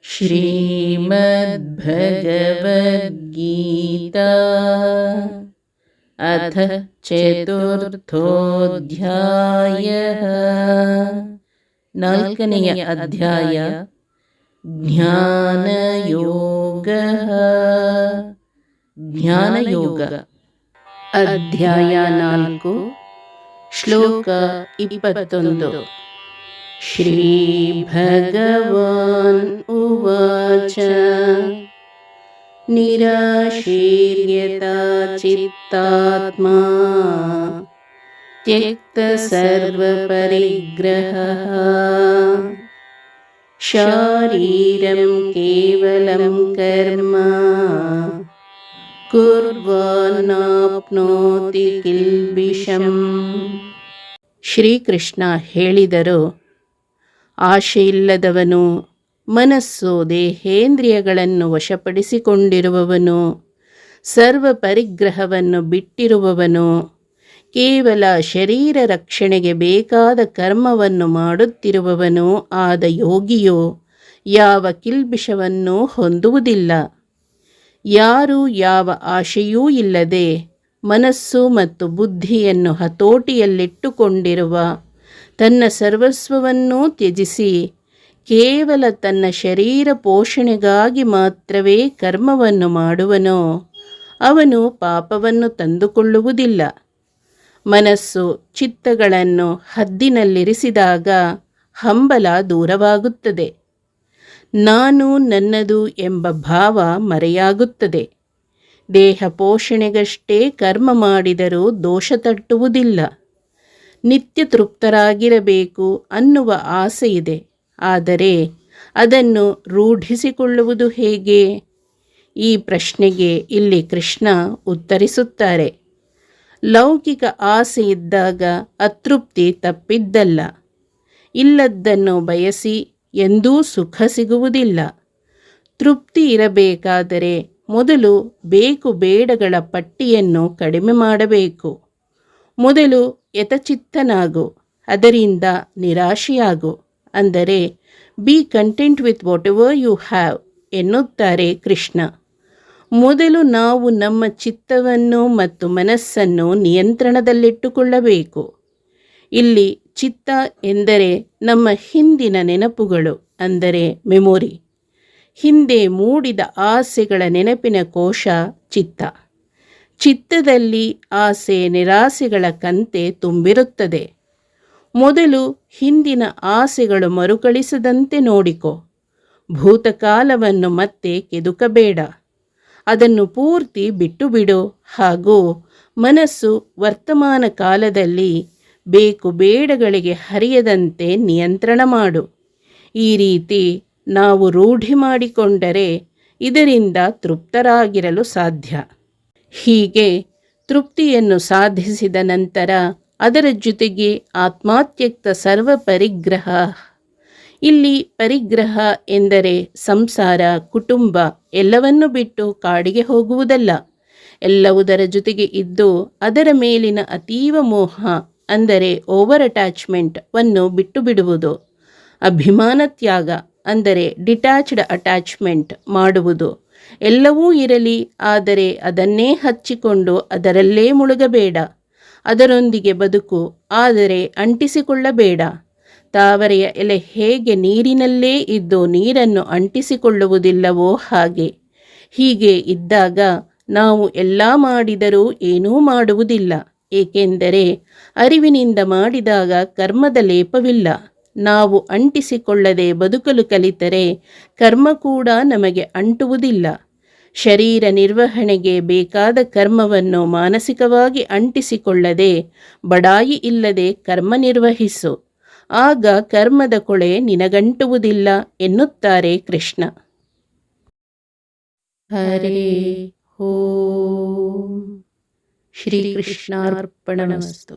ಶ್ರೀಮದ್ಭಗವದ್ಗೀತಾ ಅಥ ಚತುರ್ಥೋಧ್ಯಾಯಃ. ನಾಲ್ಕನೆಯ ಅಧ್ಯಾಯ ಜ್ಞಾನಯೋಗಃ. ಜ್ಞಾನಯೋಗ. ಅಧ್ಯಾಯ 4, ಶ್ಲೋಕ 21. ಶ್ರೀ ಭಗವಾನ್ ಉವಾಚ ನಿರಾಶೀರ್ಯತಾ ಚಿತ್ತಾತ್ಮಾ ತ್ಯಕ್ತ ಸರ್ವಪರಿಗ್ರಹಃ ಶಾರೀರಂ ಕೇವಲಂ ಕರ್ಮ ಕುರ್ವಾನ್ನಾಪ್ನೋತಿ ಕಿಲ್ಬಿಷಂ. ಶ್ರೀಕೃಷ್ಣ ಹೇಳಿದರು, ಆಶೆಯಿಲ್ಲದವನು, ಮನಸ್ಸು ದೇಹೇಂದ್ರಿಯಗಳನ್ನು ವಶಪಡಿಸಿಕೊಂಡಿರುವವನು, ಸರ್ವ ಪರಿಗ್ರಹವನ್ನು ಬಿಟ್ಟಿರುವವನು, ಕೇವಲ ಶರೀರ ರಕ್ಷಣೆಗೆ ಬೇಕಾದ ಕರ್ಮವನ್ನು ಮಾಡುತ್ತಿರುವವನು ಆದ ಯೋಗಿಯು ಯಾವ ಕಿಲ್ಬಿಷವನ್ನೂ ಹೊಂದುವುದಿಲ್ಲ. ಯಾರು ಯಾವ ಆಶೆಯೂ ಇಲ್ಲದೆ ಮನಸ್ಸು ಮತ್ತು ಬುದ್ಧಿಯನ್ನು ಹತೋಟಿಯಲ್ಲಿಟ್ಟುಕೊಂಡಿರುವ, ತನ್ನ ಸರ್ವಸ್ವವನ್ನೂ ತ್ಯಜಿಸಿ ಕೇವಲ ತನ್ನ ಶರೀರ ಪೋಷಣೆಗಾಗಿ ಮಾತ್ರವೇ ಕರ್ಮವನ್ನು ಮಾಡುವನೋ ಅವನು ಪಾಪವನ್ನು ತಂದುಕೊಳ್ಳುವುದಿಲ್ಲ. ಮನಸ್ಸು ಚಿತ್ತಗಳನ್ನು ಹದ್ದಿನಲ್ಲಿರಿಸಿದಾಗ ಹಂಬಲ ದೂರವಾಗುತ್ತದೆ. ನಾನು ನನ್ನದು ಎಂಬ ಭಾವ ಮರೆಯಾಗುತ್ತದೆ. ದೇಹ ಪೋಷಣೆಗಷ್ಟೇ ಕರ್ಮ ಮಾಡಿದರೂ ದೋಷ ತಟ್ಟುವುದಿಲ್ಲ. ನಿತ್ಯ ತೃಪ್ತರಾಗಿರಬೇಕು ಅನ್ನುವ ಆಸೆಯಿದೆ. ಆದರೆ ಅದನ್ನು ರೂಢಿಸಿಕೊಳ್ಳುವುದು ಹೇಗೆ? ಈ ಪ್ರಶ್ನೆಗೆ ಇಲ್ಲಿ ಕೃಷ್ಣ ಉತ್ತರಿಸುತ್ತಾರೆ. ಲೌಕಿಕ ಆಸೆ ಇದ್ದಾಗ ಅತೃಪ್ತಿ ತಪ್ಪಿದ್ದಲ್ಲ. ಇಲ್ಲದ್ದನ್ನು ಬಯಸಿ ಎಂದೂ ಸುಖ ಸಿಗುವುದಿಲ್ಲ. ತೃಪ್ತಿ ಇರಬೇಕಾದರೆ ಮೊದಲು ಬೇಕು ಬೇಡಗಳ ಪಟ್ಟಿಯನ್ನು ಕಡಿಮೆ ಮಾಡಬೇಕು. ಮೊದಲು ಯತಚಿತ್ತನಾಗು, ಅದರಿಂದ ನಿರಾಶೆಯಾಗು. ಅಂದರೆ be content with whatever you have ಎನ್ನುತ್ತಾರೆ ಕೃಷ್ಣ. ಮೊದಲು ನಾವು ನಮ್ಮ ಚಿತ್ತವನ್ನು ಮತ್ತು ಮನಸ್ಸನ್ನು ನಿಯಂತ್ರಣದಲ್ಲಿಟ್ಟುಕೊಳ್ಳಬೇಕು. ಇಲ್ಲಿ ಚಿತ್ತ ಎಂದರೆ ನಮ್ಮ ಹಿಂದಿನ ನೆನಪುಗಳು, ಅಂದರೆ ಮೆಮೊರಿ. ಹಿಂದೆ ಮೂಡಿದ ಆಸೆಗಳ ನೆನಪಿನ ಕೋಶ ಚಿತ್ತ. ಚಿತ್ತದಲ್ಲಿ ಆಸೆ ನಿರಾಸೆಗಳ ಕಂತೆ ತುಂಬಿರುತ್ತದೆ. ಮೊದಲು ಹಿಂದಿನ ಆಸೆಗಳು ಮರುಕಳಿಸದಂತೆ ನೋಡಿಕೊ. ಭೂತಕಾಲವನ್ನು ಮತ್ತೆ ಕೆದುಕಬೇಡ, ಅದನ್ನು ಪೂರ್ತಿ ಬಿಟ್ಟು ಬಿಡು. ಹಾಗೂ ಮನಸ್ಸು ವರ್ತಮಾನ ಕಾಲದಲ್ಲಿ ಬೇಕು ಬೇಡಗಳಿಗೆ ಹರಿಯದಂತೆ ನಿಯಂತ್ರಣ ಮಾಡು. ಈ ರೀತಿ ನಾವು ರೂಢಿ ಮಾಡಿಕೊಂಡರೆ ಇದರಿಂದ ತೃಪ್ತರಾಗಿರಲು ಸಾಧ್ಯ. ಹೀಗೆ ತೃಪ್ತಿಯನ್ನು ಸಾಧಿಸಿದ ನಂತರ ಅದರ ಜೊತೆಗೆ ಆತ್ಮಾತ್ಯಕ್ತ ಸರ್ವ ಪರಿಗ್ರಹ. ಇಲ್ಲಿ ಪರಿಗ್ರಹ ಎಂದರೆ ಸಂಸಾರ, ಕುಟುಂಬ ಎಲ್ಲವನ್ನು ಬಿಟ್ಟು ಕಾಡಿಗೆ ಹೋಗುವುದಲ್ಲ. ಎಲ್ಲವುದರ ಜೊತೆಗೆ ಇದ್ದು ಅದರ ಮೇಲಿನ ಅತೀವ ಮೋಹ ಅಂದರೆ ಓವರ್ ಅಟ್ಯಾಚ್ಮೆಂಟ್ ವನ್ನು ಬಿಟ್ಟು ಬಿಡುವುದು. ಅಭಿಮಾನ ತ್ಯಾಗ ಅಂದರೆ ಡಿಟ್ಯಾಚ್ಡ್ ಅಟ್ಯಾಚ್ಮೆಂಟ್ ಮಾಡುವುದು. ಎಲ್ಲವೂ ಇರಲಿ, ಆದರೆ ಅದನ್ನೇ ಹಚ್ಚಿಕೊಂಡು ಅದರಲ್ಲೇ ಮುಳುಗಬೇಡ. ಅದರೊಂದಿಗೆ ಬದುಕು, ಆದರೆ ಅಂಟಿಸಿಕೊಳ್ಳಬೇಡ. ತಾವರೆಯ ಎಲೆ ಹೇಗೆ ನೀರಿನಲ್ಲೇ ಇದ್ದು ನೀರನ್ನು ಅಂಟಿಸಿಕೊಳ್ಳುವುದಿಲ್ಲವೋ ಹಾಗೆ. ಹೀಗೆ ಇದ್ದಾಗ ನಾವು ಎಲ್ಲ ಮಾಡಿದರೂ ಏನೂ ಮಾಡುವುದಿಲ್ಲ. ಏಕೆಂದರೆ ಅರಿವಿನಿಂದ ಮಾಡಿದಾಗ ಕರ್ಮದ ಲೇಪವಿಲ್ಲ. ನಾವು ಅಂಟಿಸಿಕೊಳ್ಳದೆ ಬದುಕಲು ಕಲಿತರೆ ಕರ್ಮ ಕೂಡ ನಮಗೆ ಅಂಟುವುದಿಲ್ಲ. ಶರೀರ ನಿರ್ವಹಣೆಗೆ ಬೇಕಾದ ಕರ್ಮವನ್ನು ಮಾನಸಿಕವಾಗಿ ಅಂಟಿಸಿಕೊಳ್ಳದೆ ಬಡಾಯಿ ಇಲ್ಲದೆ ಕರ್ಮ ನಿರ್ವಹಿಸು. ಆಗ ಕರ್ಮದ ಕೊಳೆ ನಿನಗಂಟುವುದಿಲ್ಲ ಎನ್ನುತ್ತಾರೆ ಕೃಷ್ಣ. ಹರೇ ಓಂ. ಶ್ರೀಕೃಷ್ಣಾರ್ಪಣಮಸ್ತು.